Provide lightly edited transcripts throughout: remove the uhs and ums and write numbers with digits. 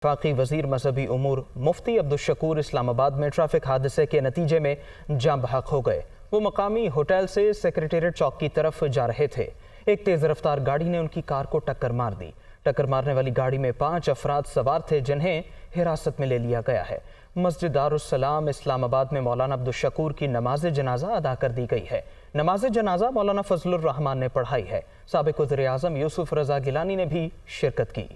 वफाकी वजीर मजहबी उमूर मुफ्ती अब्दुल اسلام آباد में ट्रैफिक हादसे के नतीजे में जाँ बहक हो गए। वो मकामी होटल से सेक्रेटेरिएट चौक की तरफ जा रहे थे। एक तेज़ रफ्तार गाड़ी ने उनकी कार को टक्कर मार दी। टक्कर मारने वाली गाड़ी में 5 अफराद सवार थे जिन्हें हिरासत में ले लिया गया है। मस्जिद दारुस्सलाम इस्लाम आबाद में मौलाना अब्दुल शकूर की नमाज जनाजा अदा कर दी गई है। नमाज जनाजा मौलाना फजलुर रहमान ने पढ़ाई है। साबिक वज़ीर आज़म यूसुफ रज़ा गिलानी ने भी शिरकत की।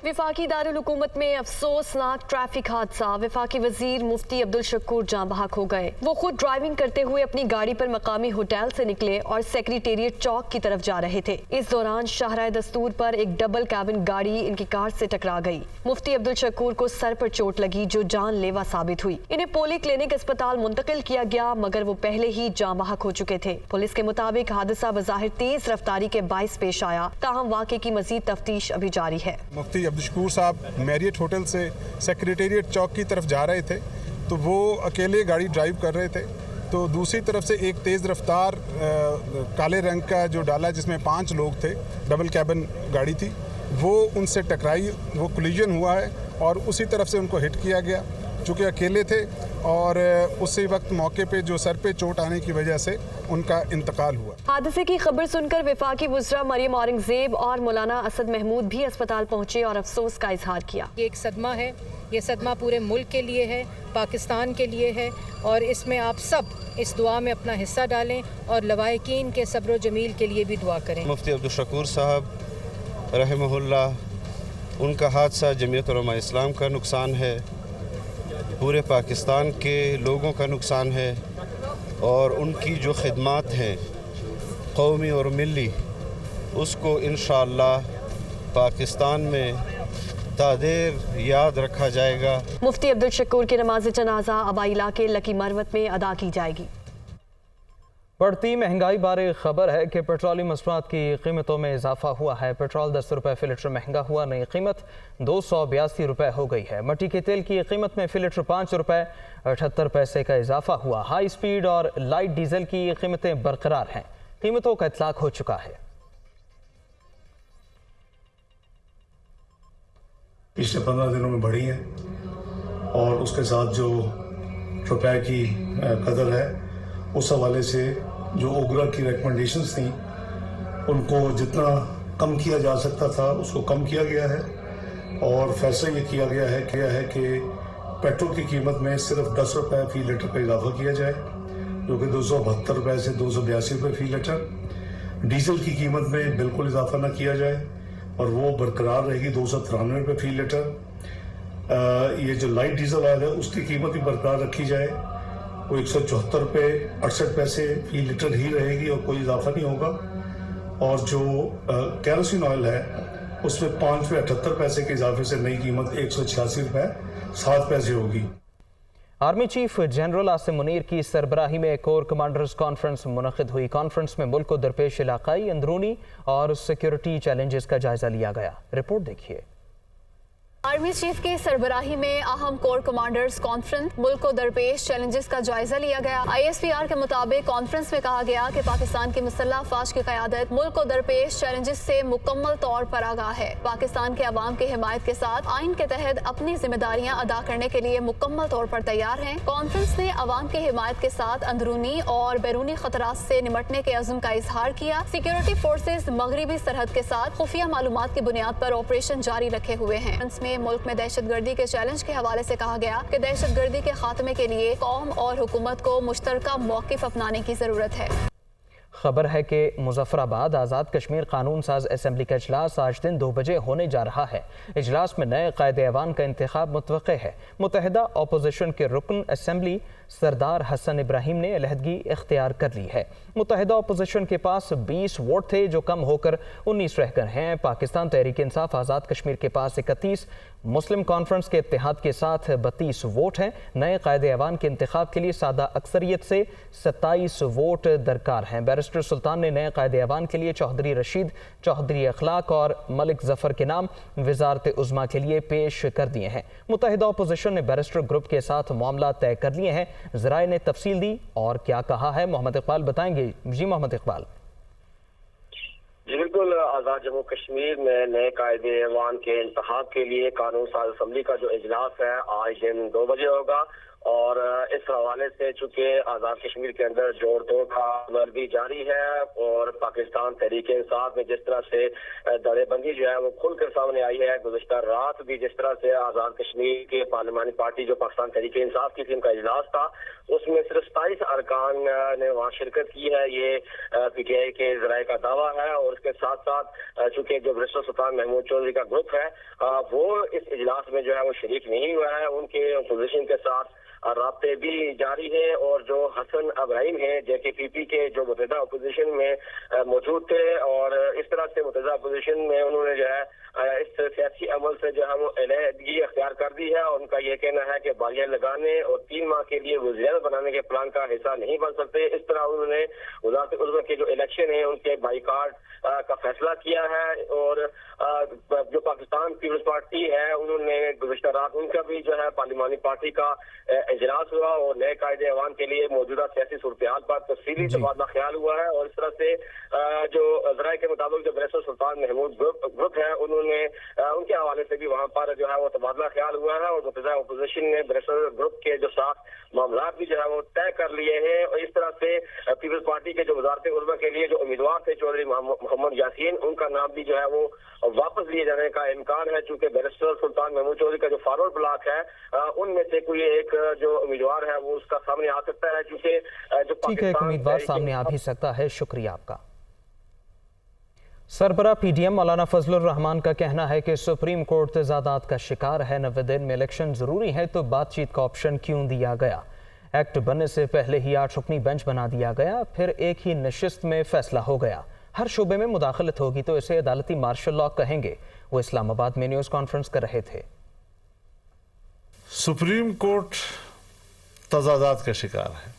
वफाकी दारुल हुकूमत में अफसोसनाक ट्रैफिक हादसा। वफाकी वजीर मुफ्ती अब्दुल शकूर जाँ बहक हो गए। वो खुद ड्राइविंग करते हुए अपनी गाड़ी पर मकामी होटल से निकले और सेक्रेटेरिएट चौक की तरफ जा रहे थे। इस दौरान शाहराह दस्तूर पर एक डबल कैबिन गाड़ी इनकी कार से टकरा गई। मुफ्ती अब्दुल शकूर को सर पर चोट लगी जो जानलेवा साबित हुई। इन्हें पोली क्लिनिक अस्पताल मुंतकिल किया गया मगर वो पहले ही जाँ बहक हो चुके थे। पुलिस के मुताबिक हादसा बज़ाहिर तेज रफ्तारी के बाइस पेश आया। ताहम वाक़े की मजीद तफ्तीश अभी जारी है। मुफ्ती अब्दुल शकूर साहब मैरियट होटल से सेक्रेटेरिएट चौक की तरफ जा रहे थे तो वो अकेले गाड़ी ड्राइव कर रहे थे तो दूसरी तरफ से एक तेज़ रफ्तार काले रंग का जो डाला जिसमें 5 लोग थे, डबल कैबिन गाड़ी थी, वो उनसे टकराई, वो कोलिजन हुआ है और उसी तरफ से उनको हिट किया गया। चूँकि अकेले थे और उसी वक्त मौके पे जो सर पे चोट आने की वजह से उनका इंतकाल हुआ। हादसे की खबर सुनकर वफाकी वज़रा मरियम औरंगज़ेब और मौलाना असद महमूद भी अस्पताल पहुंचे और अफसोस का इजहार किया। ये एक सदमा है, ये सदमा पूरे मुल्क के लिए है, पाकिस्तान के लिए है और इसमें आप सब इस दुआ में अपना हिस्सा डालें और लवाहिकीन के सब्र जमील के लिए भी दुआ करें। मुफ्ती अब्दुल शकूर साहब रहमहुल्लाह, उनका हादसा जमीयत उलमा इस्लाम का नुकसान है, पूरे पाकिस्तान के लोगों का नुकसान है और उनकी जो खिदमात हैं कौमी और मिली, उसको इंशाअल्लाह पाकिस्तान में तादेर याद रखा जाएगा। मुफ्ती अब्दुल शकूर की नमाज जनाजा आबाई इलाके लकी मरवत में अदा की जाएगी। बढ़ती महंगाई बारे खबर है कि पेट्रोलियम मसनूआत की कीमतों में इजाफा हुआ है। पेट्रोल 10 रुपये फ़ी लीटर महंगा हुआ, नई कीमत 282 रुपये हो गई है। मट्टी के तेल की कीमत में फ़ी लीटर 5 रुपये 78 पैसे का इजाफा हुआ। हाई स्पीड और लाइट डीजल की कीमतें बरकरार हैं। कीमतों का इतलाक हो चुका है। पिछले 15 दिनों में बढ़ी है और उसके साथ जो रुपए की कदर है उस हवाले से जो ओगरा की रिकमेंडेशंस थी उनको जितना कम किया जा सकता था उसको कम किया गया है और फैसला ये किया गया है कि पेट्रोल की कीमत में सिर्फ 10 रुपये फ़ी लीटर का इजाफा किया जाए जो कि 272 रुपये से 282 रुपये फ़ी लीटर। डीजल की कीमत में बिल्कुल इजाफा ना किया जाए और वो बरकरार रहेगी 293 रुपये फ़ी लीटर। ये जो लाइट डीजल ऑयल है उसकी कीमत भी बरकरार रखी जाए, वो 174 रुपये 68 पैसे फ़ी लीटर ही रहेगी और कोई इजाफा नहीं होगा। और जो केरोसिन ऑयल है उसमें 5 रुपये 78 पैसे के इजाफे से नई कीमत 186 रुपये 7 पैसे होगी। Army chief general Asim Munir की सरबराही में कोर कमांडर्स कॉन्फ्रेंस मुनक़िद हुई। कॉन्फ्रेंस में मुल्क को दरपेश इलाकाई, अंदरूनी और सिक्योरिटी चैलेंजेस का जायजा लिया गया। रिपोर्ट देखिए। आर्मी चीफ की सरबराही में अहम कोर कमांडर्स कॉन्फ्रेंस मुल्क को दरपेश चैलेंजेस का जायजा लिया गया। ISPR के मुताबिक कॉन्फ्रेंस में कहा गया कि पाकिस्तान की मुसल्लह अफवाज की क़यादत मुल्क को दरपेश चैलेंजेस से मुकम्मल तौर पर आगाह है। पाकिस्तान के अवाम की हिमायत के साथ आइन के तहत अपनी जिम्मेदारियां अदा करने के लिए मुकम्मल तौर पर तैयार है। कॉन्फ्रेंस ने अवाम की हिमायत के साथ अंदरूनी और बैरूनी खतरात से निमटने के अज़्म का इजहार किया। सिक्योरिटी फोर्सेज मगरबी सरहद के साथ खुफिया मालूमात की बुनियाद पर ऑपरेशन जारी रखे हुए हैं। मुल्क में दहशतगर्दी के चैलेंज के हवाले से कहा गया कि दहशतगर्दी के खात्मे के लिए कौम और हुकूमत को मुश्तरका मौक़िफ़ अपनाने की ज़रूरत है। खबर है कि मुजफ्फराबाद आज़ाद कश्मीर कानून साज असम्बली का इजलास आज दिन 2 बजे होने जा रहा है। इजलास में नए कायदे-ए-ऐवान का इंतखाब मुतवक्के है। मुत्तहिदा अपोजिशन के रुकन असम्बली सरदार हसन इब्राहिम ने अलहदगी इख्तियार कर ली है। मुत्तहिदा अपोजिशन के पास 20 वोट थे जो कम होकर 19 रह गए हैं। पाकिस्तान तहरीक इंसाफ आज़ाद कश्मीर के पास 31, मुस्लिम कॉन्फ्रेंस के इत्तेहाद के साथ 32 वोट हैं। नए कायदे-ए-ऐवान के इंतखाब के लिए सादा अक्सरियत से 27 वोट दरकार हैं। बैरिस्टर सुल्तान ने नए कायदे-ए-ऐवान के लिए चौधरी रशीद, चौधरी अखलाक और मलिक जफर के नाम वजारत उज़्मा के लिए पेश कर दिए हैं। मुत्तहिदा अपोजिशन ने बैरिस्टर ग्रुप के साथ मामला तय कर लिए हैं। ज़राए ने तफसील दी और क्या कहा है मोहम्मद इकबाल बताएंगे। जी मोहम्मद इकबाल। जी بالکل آزاد جموں کشمیر میں نئے قائد ایوان کے انتخاب کے لیے قانون ساز اسمبلی کا جو اجلاس ہے آج دن 2 بجے ہوگا، اور اس حوالے سے چونکہ آزاد کشمیر کے اندر جوڑ توڑ کا عمل بھی جاری ہے، اور پاکستان تحریک انصاف میں جس طرح سے دڑے بندی جو ہے وہ کھل کر سامنے آئی ہے، گزشتہ رات بھی جس طرح سے آزاد کشمیر کے پارلیمانی پارٹی جو پاکستان تحریک انصاف کی ٹیم کا اجلاس تھا، اس میں صرف 27 ارکان نے وہاں شرکت کی ہے، یہ پی ٹی آئی کے ذرائع کا دعویٰ ہے۔ اور اس کے ساتھ ساتھ چونکہ جو بیرسٹر سلطان محمود چودھری کا گروپ ہے وہ اس اجلاس میں جو ہے وہ شریک نہیں ہوا ہے، ان کے اپوزیشن کے ساتھ رابطے بھی جاری ہیں، اور جو حسن ابراہیم ہیں JKPP کے جو متحدہ اپوزیشن میں موجود تھے، اور اس طرح سے متحدہ اپوزیشن میں انہوں نے جو ہے اس سیاسی عمل سے جو ہے وہ علیحدگی اختیار کر دی ہے، اور ان کا یہ کہنا ہے کہ بالیاں لگانے اور 3 ماہ کے لیے وزیر بنانے کے پلان کا حصہ نہیں بن سکتے۔ اس طرح انہوں نے وزارت عظمیٰ کے جو الیکشن ہیں ان کے بائیکاٹ کا فیصلہ کیا ہے، اور جو پاکستان پیپلز پارٹی ہے انہوں نے گزشتہ رات ان کا بھی جو ہے پارلیمانی پارٹی کا اجلاس ہوا، اور نئے قائد ایوان کے لیے موجودہ سیاسی صورتحال پر تفصیلی تبادلہ خیال ہوا ہے۔ اور اس طرح سے جو ذرائع کے مطابق جو بیرسٹر سلطان محمود گروپ ہے انہوں نے ان کے حوالے سے بھی وہاں پر جو ہے وہ تبادلہ خیال ہوا ہے، اور متحدہ اپوزیشن نے بیرسٹر گروپ کے جو ساتھ معاملات بھی جو ہے وہ طے کر لیے ہیں۔ اور اس طرح سے پیپلز پارٹی کے جو وزارت عظمیٰ کے لیے جو امیدوار تھے چودھری محمد یاسین، ان کا نام بھی جو ہے وہ واپس لیے جانے کا امکان ہے، چونکہ بیرسٹر سلطان محمود چودھری کا جو فارورڈ بلاک ہے ان میں سے کوئی ایک جو امیدوار ہے وہ اس کا سامنے آ سکتا ہے، چونکہ جو ٹھیک ہے، ایک امیدوار سامنے آ بھی سکتا ہے۔ شکریہ آپ کا۔ سربراہ PDM مولانا فضل الرحمان کا کہنا ہے کہ سپریم کورٹ تضادات کا شکار ہے، 90 دن میں الیکشن ضروری ہے تو بات چیت کا آپشن کیوں دیا گیا؟ ایکٹ بننے سے پہلے ہی 8 رکنی بینچ بنا دیا گیا، پھر ایک ہی نشست میں فیصلہ ہو گیا۔ ہر شعبے میں مداخلت ہوگی تو اسے عدالتی مارشل لاء کہیں گے۔ وہ اسلام آباد میں نیوز کانفرنس کر رہے تھے۔ سپریم کورٹ تضادات کا شکار ہے۔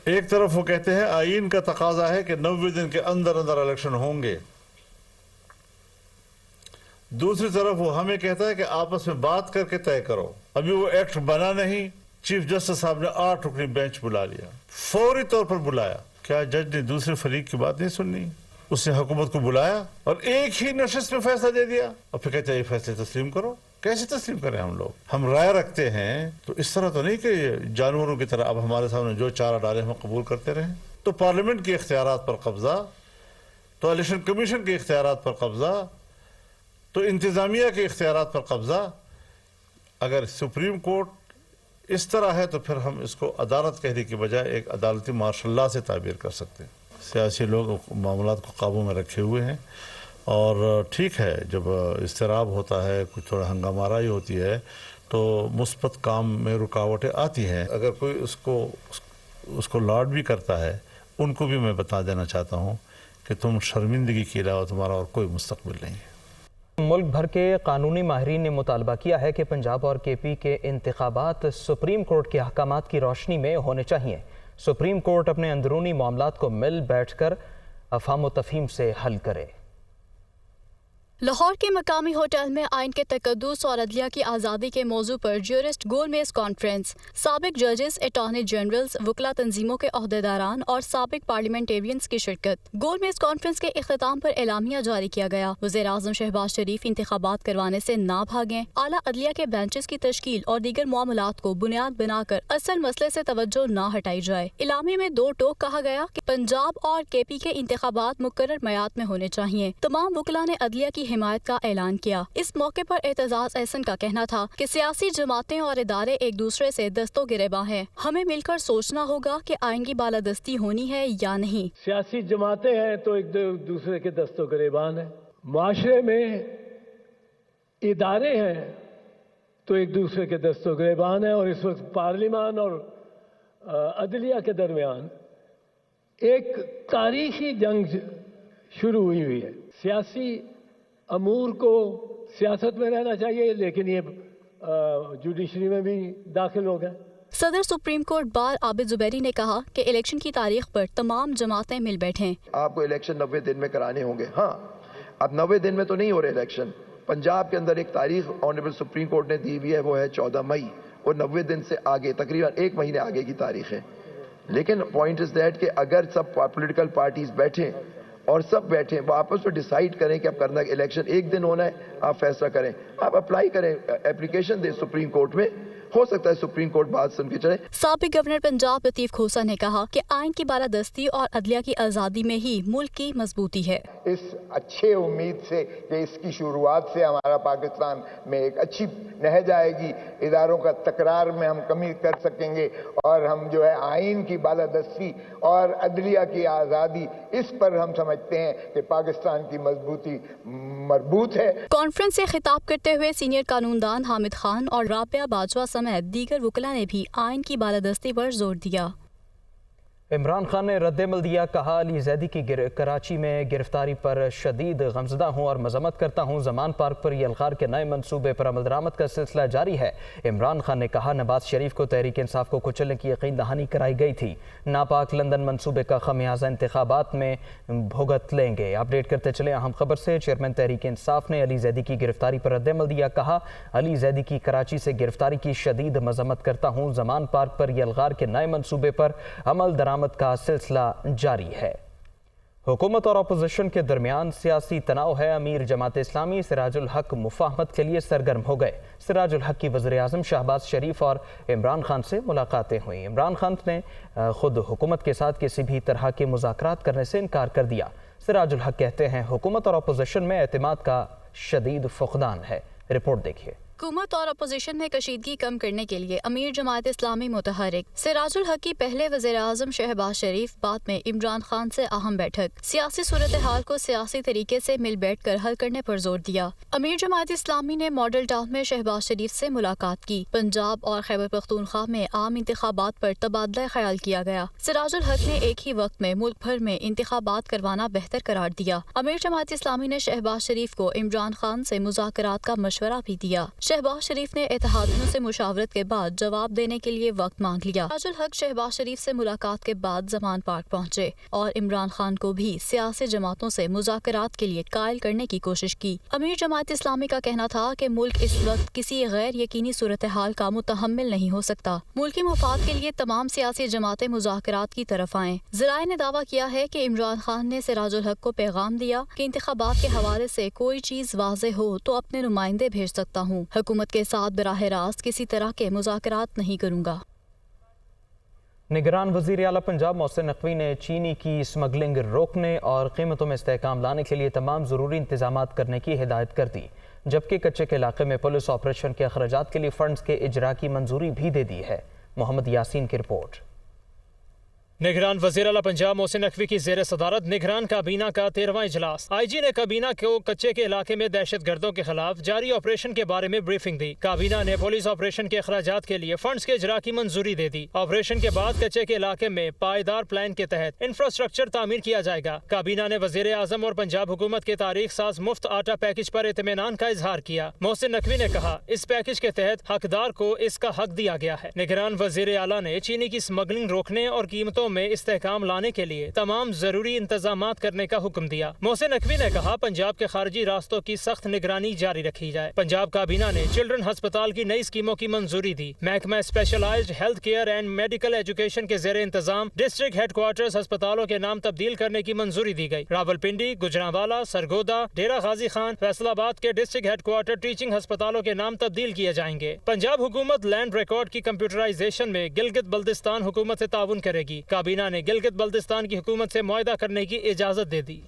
ایک طرف وہ کہتے ہیں آئین کا تقاضا ہے کہ 90 دن کے اندر الیکشن ہوں گے، دوسری طرف وہ ہمیں کہتا ہے کہ آپس میں بات کر کے طے کرو۔ ابھی وہ ایکٹ بنا نہیں، چیف جسٹس صاحب نے 8 رکنی بینچ بلا لیا، فوری طور پر بلایا۔ کیا جج نے دوسرے فریق کی بات نہیں سننی؟ اس نے حکومت کو بلایا اور ایک ہی نشست میں فیصلہ دے دیا، اور پھر کہتے ہیں یہ فیصلے تسلیم کرو۔ کیسے تسلیم کریں ہم لوگ؟ ہم رائے رکھتے ہیں تو اس طرح تو نہیں کہ جانوروں کی طرح اب ہمارے سامنے جو چارہ ڈالے ہم قبول کرتے رہیں۔ تو پارلیمنٹ کے اختیارات پر قبضہ، تو الیکشن کمیشن کے اختیارات پر قبضہ، تو انتظامیہ کے اختیارات پر قبضہ۔ اگر سپریم کورٹ اس طرح ہے تو پھر ہم اس کو عدالت کہنے کی بجائے ایک عدالتی مارشل لاء سے تعبیر کر سکتے ہیں۔ سیاسی لوگ معاملات کو قابو میں رکھے ہوئے ہیں، اور ٹھیک ہے جب اضطراب ہوتا ہے، کچھ تھوڑا ہنگامہ آرائی ہوتی ہے تو مثبت کام میں رکاوٹیں آتی ہیں۔ اگر کوئی اس کو لاڈ بھی کرتا ہے، ان کو بھی میں بتا دینا چاہتا ہوں کہ تم شرمندگی کے علاوہ تمہارا اور کوئی مستقبل نہیں ہے۔ ملک بھر کے قانونی ماہرین نے مطالبہ کیا ہے کہ پنجاب اور KP کے انتخابات سپریم کورٹ کے احکامات کی روشنی میں ہونے چاہیے۔ سپریم کورٹ اپنے اندرونی معاملات کو مل بیٹھ کر افہام و تفہیم سے حل کرے۔ لاہور کے مقامی ہوٹل میں آئین کے تقدس اور عدلیہ کی آزادی کے موضوع پر جیورسٹ گول میز کانفرنس، سابق ججز، اٹارنی جنرلز، وکلا تنظیموں کے عہدیداران اور سابق پارلیمنٹیرینز کی شرکت۔ گول میز کانفرنس کے اختتام پر اعلامیہ جاری کیا گیا۔ وزیر اعظم شہباز شریف انتخابات کروانے سے نہ بھاگیں، اعلیٰ عدلیہ کے بینچز کی تشکیل اور دیگر معاملات کو بنیاد بنا کر اصل مسئلے سے توجہ نہ ہٹائی جائے۔ اعلامیہ میں 2 ٹوک کہا گیا کہ پنجاب اور KP کے انتخابات مقرر میعاد میں ہونے چاہیے۔ تمام وکلا نے عدلیہ کی حمایت کا اعلان کیا۔ اس موقع پر اعتزاز احسن کا کہنا تھا کہ سیاسی جماعتیں اور ادارے ایک دوسرے سے دستوں گریباں ہیں، ہمیں مل کر سوچنا ہوگا کہ آئین کی بالادستی ہونی ہے یا نہیں۔ سیاسی جماعتیں ہیں تو ایک دوسرے کے دستوں گریبان ہیں، معاشرے میں ادارے ہیں تو ایک دوسرے کے دستوں گریبان ہیں، اور اس وقت پارلیمان اور عدلیہ کے درمیان ایک تاریخی جنگ شروع ہوئی ہے۔ سیاسی امور کو سیاست میں رہنا چاہیے، لیکن یہ جوڈیشری میں بھی داخل ہو گئے۔ صدر سپریم کورٹ بار عابد زبیری نے کہا کہ الیکشن کی تاریخ پر تمام جماعتیں مل بیٹھیں۔ آپ کو الیکشن 90 دن میں کرانے ہوں گے۔ ہاں، اب 90 دن میں تو نہیں ہو رہے الیکشن۔ پنجاب کے اندر ایک تاریخ آنریبل سپریم کورٹ نے دی ہوئی ہے، وہ ہے 14 مئی، اور 90 دن سے آگے تقریباً 1 مہینے آگے کی تاریخ ہے۔ لیکن پوائنٹ از دیٹ کہ اگر سب پولیٹیکل پارٹیز بیٹھیں اور سب بیٹھیں وہ آپس میں ڈیسائیڈ کریں کہ اب کرنا الیکشن ایک دن ہونا ہے, آپ فیصلہ کریں, آپ اپلائی کریں, اپلیکیشن دیں سپریم کورٹ میں, ہو سکتا ہے سپریم کورٹ بات سن کے چلے. سابق گورنر پنجاب لطیف کھوسا نے کہا کہ آئین کی بالادستی اور عدلیہ کی آزادی میں ہی ملک کی مضبوطی ہے. اس اچھے امید سے کہ اس کی شروعات سے ہمارا پاکستان میں ایک اچھی نہج آئے گی, اداروں کا تکرار میں ہم کمی کر سکیں گے اور ہم جو ہے آئین کی بالادستی اور عدلیہ کی آزادی, اس پر ہم سمجھتے ہیں کہ پاکستان کی مضبوطی مربوط ہے. کانفرنس سے خطاب کرتے ہوئے سینئر قانون دان حامد خان اور رابعہ باجوہ سمیت دیگر وکلاء نے بھی آئین کی بالادستی پر زور دیا. عمران خان نے رد عمل دیا, کہا علی زیدی کی کراچی میں گرفتاری پر شدید غمزدہ ہوں اور مذمت کرتا ہوں. زمان پارک پر یلغار کے نئے منصوبے پر عمل درآمد کا سلسلہ جاری ہے. عمران خان نے کہا نواز شریف کو تحریک انصاف کو کچلنے کی یقین دہانی کرائی گئی تھی. ناپاک لندن منصوبے کا خمیازہ انتخابات میں بھگت لیں گے. اپڈیٹ کرتے چلے اہم خبر سے. چیئرمین تحریک انصاف نے علی زیدی کی گرفتاری پر رد عمل دیا, کہا علی زیدی کی کراچی سے گرفتاری کی شدید مذمت کرتا ہوں. زمان پارک پر یلغار کے نئے منصوبے پر عمل درآمد کا سلسلہ جاری ہے. حکومت اور اپوزیشن کے درمیان سیاسی تناؤ ہے. امیر جماعت اسلامی سراج الحق مفاہمت کے لیے سرگرم ہو گئے. سراج الحق کی وزیر اعظم شہباز شریف اور عمران خان سے ملاقاتیں ہوئیں. عمران خان نے خود حکومت کے ساتھ کسی بھی طرح کے مذاکرات کرنے سے انکار کر دیا. سراج الحق کہتے ہیں حکومت اور اپوزیشن میں اعتماد کا شدید فقدان ہے. رپورٹ دیکھیے. حکومت اور اپوزیشن میں کشیدگی کم کرنے کے لیے امیر جماعت اسلامی متحرک سراج الحق کی پہلے وزیر اعظم شہباز شریف بعد میں عمران خان سے اہم بیٹھک. سیاسی صورتحال کو سیاسی طریقے سے مل بیٹھ کر حل کرنے پر زور دیا. امیر جماعت اسلامی نے ماڈل ٹاؤن میں شہباز شریف سے ملاقات کی. پنجاب اور خیبر پختونخوا میں عام انتخابات پر تبادلہ خیال کیا گیا. سراج الحق نے ایک ہی وقت میں ملک بھر میں انتخابات کروانا بہتر قرار دیا. امیر جماعت اسلامی نے شہباز شریف کو عمران خان سے مذاکرات کا مشورہ بھی دیا. شہباز شریف نے اتحادیوں سے مشاورت کے بعد جواب دینے کے لیے وقت مانگ لیا. سراج الحق شہباز شریف سے ملاقات کے بعد زمان پارک پہنچے اور عمران خان کو بھی سیاسی جماعتوں سے مذاکرات کے لیے قائل کرنے کی کوشش کی. امیر جماعت اسلامی کا کہنا تھا کہ ملک اس وقت کسی غیر یقینی صورتحال کا متحمل نہیں ہو سکتا. ملکی مفاد کے لیے تمام سیاسی جماعتیں مذاکرات کی طرف آئیں. ذرائع نے دعویٰ کیا ہے کہ عمران خان نے سراج الحق کو پیغام دیا کہ انتخابات کے حوالے سے کوئی چیز واضح ہو تو اپنے نمائندے بھیج سکتا ہوں. حکومت کے ساتھ براہ راست کسی طرح کے مذاکرات نہیں کروں گا. نگران وزیر اعلیٰ پنجاب محسن نقوی نے چینی کی اسمگلنگ روکنے اور قیمتوں میں استحکام لانے کے لیے تمام ضروری انتظامات کرنے کی ہدایت کر دی, جبکہ کچے کے علاقے میں پولیس آپریشن کے اخراجات کے لیے فنڈز کے اجرا کی منظوری بھی دے دی ہے. محمد یاسین کی رپورٹ. نگران وزیر اعلیٰ پنجاب محسن نقوی کی زیر صدارت نگران کابینہ کا 13واں اجلاس. آئی جی نے کابینہ کو کچے کے علاقے میں دہشت گردوں کے خلاف جاری آپریشن کے بارے میں بریفنگ دی. کابینہ نے پولیس آپریشن کے اخراجات کے لیے فنڈز کے اجرا کی منظوری دے دی. آپریشن کے بعد کچے کے علاقے میں پائیدار پلان کے تحت انفراسٹرکچر تعمیر کیا جائے گا. کابینہ نے وزیر اعظم اور پنجاب حکومت کے تاریخ ساز مفت آٹا پیکج پر اطمینان کا اظہار کیا. محسن نقوی نے کہا اس پیکج کے تحت حقدار کو اس کا حق دیا گیا ہے. نگران وزیر اعلیٰ نے چینی کی اسمگلنگ روکنے اور قیمتوں میں استحکام لانے کے لیے تمام ضروری انتظامات کرنے کا حکم دیا. محسن نقوی نے کہا پنجاب کے خارجی راستوں کی سخت نگرانی جاری رکھی جائے. پنجاب کابینہ نے چلڈرن ہسپتال کی نئی اسکیموں کی منظوری دی. محکمہ specialised health care and medical education کے زیر انتظام ڈسٹرکٹ ہیڈ کوارٹرز ہسپتالوں کے نام تبدیل کرنے کی منظوری دی گئی. راولپنڈی, گجرانوالا, سرگودا, ڈیرہ غازی خان, فیصل آباد کے ڈسٹرکٹ ہیڈ کوارٹر ٹیچنگ ہسپتالوں کے نام تبدیل کیے جائیں گے. پنجاب حکومت لینڈ ریکارڈ کی کمپیوٹرائزیشن میں گلگت بلتستان حکومت سے تعاون کرے گی. کابینہ نے گلگت بلتستان کی حکومت سے معاہدہ کرنے کی اجازت دے دی.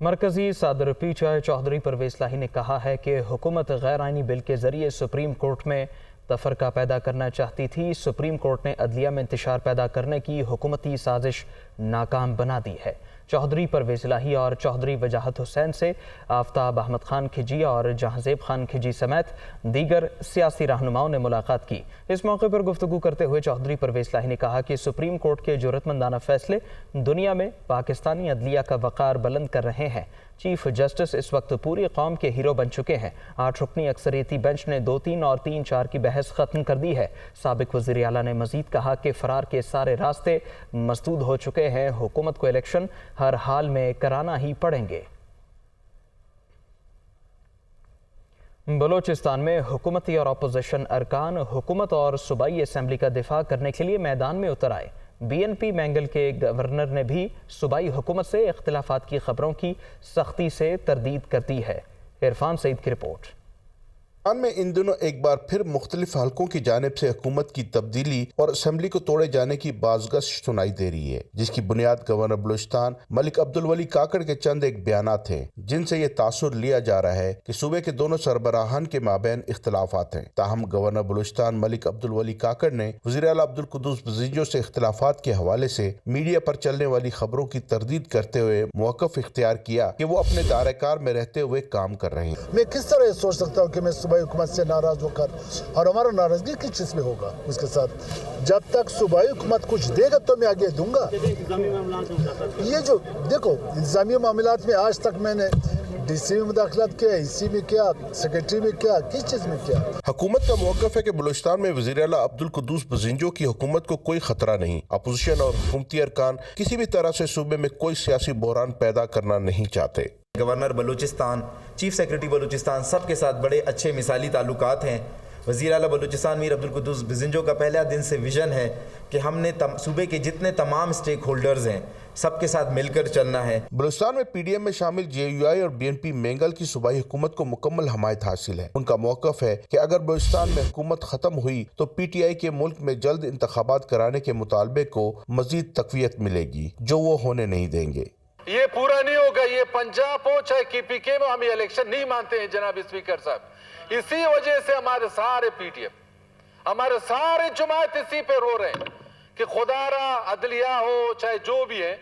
مرکزی صدر پی چودھری پرویز لاہی نے کہا ہے کہ حکومت غیر آئینی بل کے ذریعے سپریم کورٹ میں تفرقہ پیدا کرنا چاہتی تھی. سپریم کورٹ نے عدلیہ میں انتشار پیدا کرنے کی حکومتی سازش ناکام بنا دی ہے. چودھری پرویز لاہی اور چودھری وجاہت حسین سے آفتاب احمد خان کھجی اور جہانزیب خان کھجی سمیت دیگر سیاسی رہنماؤں نے ملاقات کی. اس موقع پر گفتگو کرتے ہوئے چودھری پرویز لاہی نے کہا کہ سپریم کورٹ کے جرأتمندانہ فیصلے دنیا میں پاکستانی عدلیہ کا وقار بلند کر رہے ہیں. چیف جسٹس اس وقت پوری قوم کے ہیرو بن چکے ہیں. 8 رکنی اکثریتی بینچ نے 2-3 اور 3-4 کی بحث ختم کر دی ہے. سابق وزیر اعلیٰ نے مزید کہا کہ فرار کے سارے راستے مسدود ہو چکے ہیں. حکومت کو الیکشن ہر حال میں کرانا ہی پڑیں گے. बलूचिस्तान में हुकूमती और अपोजिशन अरकान हुकूमत और सूबाई असम्बली का दिफा करने के लिए मैदान में उतर आए। BNP मैंगल के गवर्नर ने भी सूबाई हुकूमत से इख्तिलाफात की खबरों की सख्ती से तरदीद कर दी है। इरफान सईद की रिपोर्ट। में इन दिनों एक बार फिर मुख्तलिफ हलकों की जानिब से हुकूमत की तब्दीली और असम्बली को तोड़े जाने की बाज़गश्त सुनाई दे रही है, जिसकी बुनियाद गवर्नर बलूचिस्तान मलिक अब्दुल वली काकड़ के चंद एक बयानात हैं, जिनसे ये तासुर लिया जा रहा है कि सूबे के दोनों सरबराहान के माबैन इख्तिलाफात हैं। ताहम गवर्नर बलूचिस्तान मलिक अब्दुल वली काकड़ ने वज़ीर आला अब्दुल कुद्दूस बज़ीजो से इख्तिलाफात के हवाले से मीडिया पर चलने वाली खबरों की तरदीद करते हुए मौक़िफ़ इख्तियार किया कि वो अपने दायरे-कार में रहते हुए काम कर रहे हैं। मैं किस तरह सोच सकता हूँ कि मैं सूबाई हुकूमत से नाराज होकर, और हमारा नाराजगी किस चीज़ में होगा उसके साथ, जब तक सूबाई हुकूमत कुछ देगा तो मैं आगे दूंगा। ये जो देखो इंतजामी मामलात में आज तक मैंने DC में मुदाखलत किया, EC में किया, सेक्रेटरी में किया, किस चीज़ में किया। हुकूमत का मौक़िफ़ है कि बलूचिस्तान में वज़ीर आला अब्दुल कुद्दूस बज़ीजो की हुकूमत को कोई खतरा नहीं। अपोजिशन और हुकूमती अरकान किसी भी तरह से सूबे में कोई सियासी बहरान पैदा करना नहीं चाहते। Governor Balochistan, chief secretary Balochistan सब के साथ बड़े अच्छे मिसाली ताल्लुकात हैं। वज़ीर आला बलूचिस्तान मीर अब्दुल कुद्दूस बज़ीजो का पहला दिन से विज़न है कि हमने सूबे के जितने तमाम स्टेक होल्डर्स हैं सबके साथ मिलकर चलना है। बलूचिस्तान में PDM में शामिल JUI और BNP मैंगल की सूबाई हुकूमत को मुकम्मल हमायत हासिल है। उनका मौक़िफ़ है कि अगर बलूचिस्तान में हुकूमत ख़त्म हुई तो PTI के मुल्क में जल्द इंतखाबात कराने के मुतालबे को मज़ीद तक़वियत मिलेगी, जो वो होने नहीं देंगे। ये पूरा नहीं होगा। ये पंजाब हो चाहे KPK में हम इलेक्शन नहीं मानते हैं जनाब स्पीकर साहब। इसी वजह से हमारे सारे PTM, हमारे सारे जमात इसी पे रो रहे हैं कि खुदारा अदलिया हो चाहे जो भी है,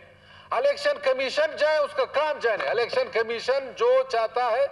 इलेक्शन कमीशन जाए उसका काम जाने। इलेक्शन कमीशन जो चाहता है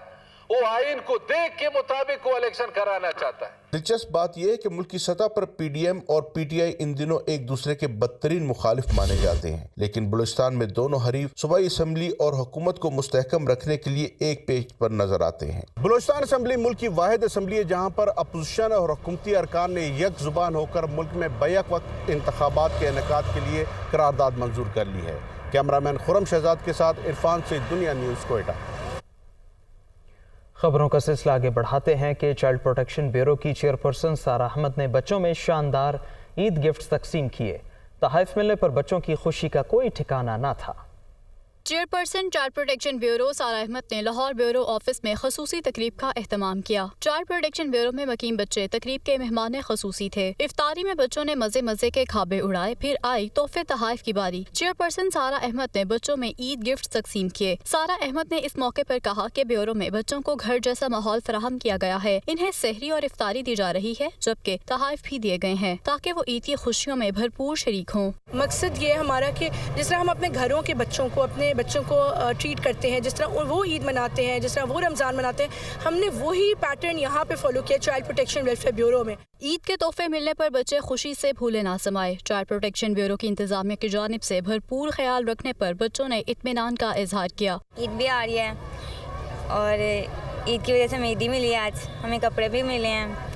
वो आइन को देख के मुताबिक वो इलेक्शन कराना चाहता है। दिलचस्प बात यह है कि मुल्क की सतह पर PDM और PTI इन दिनों एक दूसरे के बदतरीन मुखालिफ माने जाते हैं, लेकिन बलूचिस्तान में दोनों हरीफ सूबाई असम्बली और हुकूमत को मुस्तहकम रखने के लिए एक पेज पर नजर आते हैं। बलूचिस्तान असम्बली मुल्क की वाहिद असम्बली है जहाँ पर अपोजिशन और हुकूमती अरकान ने यक जुबान होकर मुल्क में बैक वक्त इंतखाबात के इनेकाद के लिए करारदाद मंजूर कर ली है। कैमरामैन खुरम शहजाद के साथ इरफान से दुनिया न्यूज़ कोयटा। खबरों का सिलसिला आगे बढ़ाते हैं कि चाइल्ड प्रोटेक्शन ब्यूरो की चेयरपर्सन सारा अहमद ने बच्चों में शानदार ईद गिफ्ट्स तकसीम किए। तोहफ़े मिलने पर बच्चों की खुशी का कोई ठिकाना न था। चेयरपर्सन चाइल्ड प्रोटेक्शन ब्यूरो सारा अहमद ने लाहौर ब्यूरो ऑफिस में खसूसी तकरीब का एहतमाम किया। चाइल्ड प्रोटेक्शन ब्यूरो में मकीम बच्चे तकरीब के मेहमान खसूसी थे। इफ्तारी में बच्चों ने मजे मजे के खाबे उड़ाए। फिर आई तोहफे तहाइफ की बारी। चेयरपर्सन सारा अहमद ने बच्चों में ईद गिफ्ट तकसीम किए। सारा अहमद ने इस मौके पर कहा कि ब्यूरो में बच्चों को घर जैसा माहौल फराहम किया गया है। इन्हें सहरी और इफ्तारी दी जा रही है, जबकि तहाइफ भी दिए गए हैं ताकि वो ईद की खुशियों में भरपूर शरीक हों। मकसद ये हमारा कि जिस तरह हम अपने घरों के बच्चों को ट्रीट करते हैं, जिस तरह वो ईद मनाते हैं, जिस तरह वो रमज़ान मनाते हैं, हमने वही पैटर्न यहाँ पे फॉलो किया चाइल्ड प्रोटेक्शन वेलफेयर ब्यूरो में। ईद के तोहफे मिलने पर बच्चे खुशी से भूले ना समाये। चाइल्ड प्रोटेक्शन ब्यूरो की इंतजामिया की जानिब से भरपूर ख्याल रखने पर बच्चों ने इत्मीनान का इजहार किया। ईद भी आ रही है और ईद की वजह से हमें ईद ही मिली है। आज हमें कपड़े भी मिले हैं,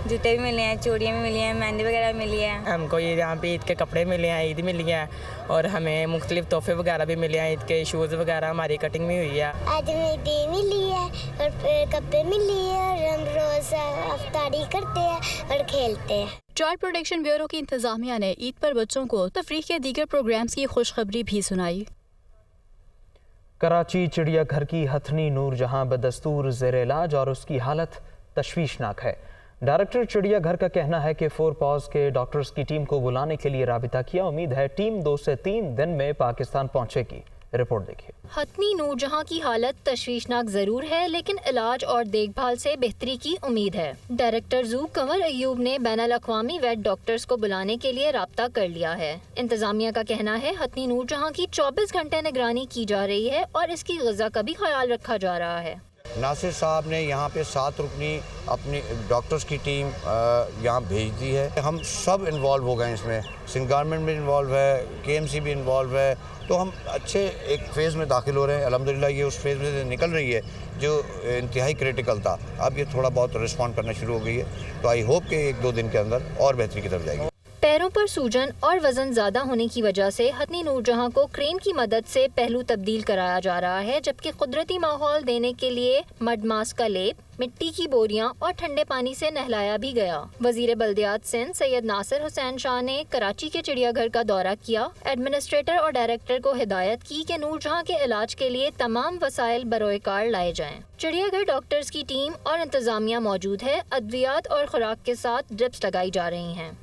जूते भी मिले हैं, चूड़ियाँ भी मिली हैं, मेहंदी वगैरह मिली है। हमको ये यहाँ पे ईद के कपड़े मिले हैं, ईद मिली है और हमें मुख्तलिफ तोहफे वगैरह भी मिले हैं। ईद के शूज़ वगैरह हमारी कटिंग भी हुई है। आज हमें ईद मिली है और कपड़े मिली है और हम रोज़ इफ्तारी करते हैं और खेलते हैं। चाइल्ड प्रोटेक्शन ब्यूरो की इंतजामिया ने ईद पर बच्चों को तफरीह के दीगर प्रोग्राम्स की खुशखबरी भी सुनाई। कराची चिड़ियाघर की हथनी नूरजहां बदस्तूर ज़ेर इलाज और उसकी हालत तशवीशनाक है। डायरेक्टर चिड़ियाघर का कहना है कि 4 पॉज के डॉक्टर्स की टीम को बुलाने के लिए राबिता किया। उम्मीद है टीम 2 से 3 दिन में पाकिस्तान पहुंचेगी। रिपोर्ट देखिए। हथनी नूरजहां की हालत तशवीशनाक जरूर है, लेकिन इलाज और देखभाल से बेहतरी की उम्मीद है। डायरेक्टर जू कंवर अयूब ने बैनुल अक़वामी वेट डॉक्टर्स को बुलाने के लिए राब्ता कर लिया है। इंतजामिया का कहना है हथनी नूरजहां की 24 घंटे निगरानी की जा रही है और इसकी ग़िज़ा का भी ख्याल रखा जा रहा है। नासिर साहब ने यहाँ पे 7 रुकनी अपनी डॉक्टर्स की टीम यहाँ भेज दी है। हम सब इन्वॉल्व हो गए इसमें, सिंध गवर्नमेंट भी इन्वॉल्व है, KMC भी इन्वॉल्व है, तो हम अच्छे एक फ़ेज़ में दाखिल हो रहे हैं। अल्हम्दुलिल्लाह ये उस फेज़ में से निकल रही है जो इंतहाई क्रिटिकल था। अब ये थोड़ा बहुत रिस्पॉन्ड करना शुरू हो गई है, तो आई होप कि 1-2 दिन के अंदर और बेहतरी की तरफ जाएगी। पैरों पर सूजन और वजन ज्यादा होने की वजह से हथनी नूरजहां को क्रेन की मदद से पहलू तब्दील कराया जा रहा है, जबकि कुदरती माहौल देने के लिए मड मास्क का लेप, मिट्टी की बोरियां और ठंडे पानी से नहलाया भी गया। वजीर बल्दियात सिंध सैयद नासिर हुसैन शाह ने कराची के चिड़ियाघर का दौरा किया। एडमिनिस्ट्रेटर और डायरेक्टर को हिदायत की कि नूरजहां के इलाज के लिए तमाम वसाइल बरोए कार लाए जाएं। चिड़ियाघर डॉक्टर्स की टीम और इंतजामिया मौजूद है। अद्वियात और खुराक के साथ ड्रिप्स लगाई जा रही हैं।